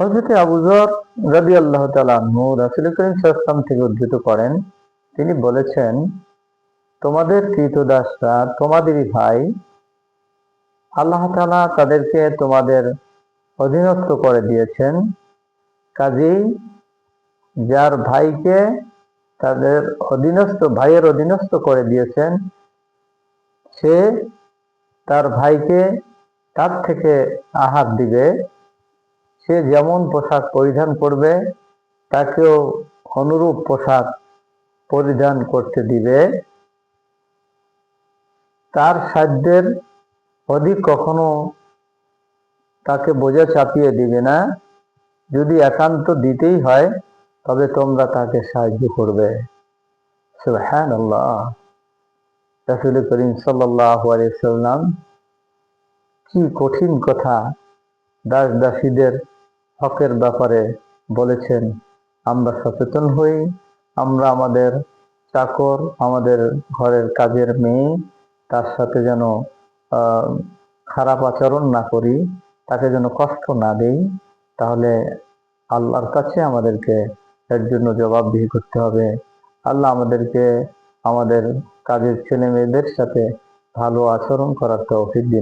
হযরত আবু যর রাদিয়াল্লাহু তাআলা আনহু রাসূল করিম সাল্লাল্লাহু আলাইহি ওয়াসাল্লাম থেকে উদ্ধৃত করেন, তিনি বলেছেন, তোমাদের ক্রীতদাসরা তোমাদেরই ভাই, আল্লাহ তাআলা তাদেরকে তোমাদের অধীনস্থ করে দিয়েছেন। কাজেই যার ভাইকে তাদের ভাইয়ের অধীনস্থ করে দিয়েছেন, সে তার ভাইকে তার থেকে আহার দিবে। সে যেমন পোশাক পরিধান করবে তাকেও অনুরূপ পোশাক পরিধান করতে দিবে। তার সাধ্যের অধিক কখনো তাকে বোঝা চাপিয়ে দিবে না। যদি একান্ত দিতেই হয় তবে তোমরা তাকে সাহায্য করবে। সুবহানাল্লাহ। রাসূল করিম সাল্লাল্লাহু আলাইহি ওয়াসাল্লাম কি কঠিন কথা দাস দাসীদের হকের ব্যাপারে বলেছেন। আমরা সচেতন হই, আমরা আমাদের চাকর, আমাদের ঘরের কাজের মেয়ে, তার সাথে যেন খারাপ আচরণ না করি, তাকে যেন কষ্ট না দেই। তাহলে আল্লাহর কাছে আমাদেরকে এর জন্য জবাবদিহি করতে হবে। আল্লাহ আমাদেরকে আমাদের কাজের ছেলে মেয়েদের সাথে ভালো আচরণ করার তৌফিক দিন।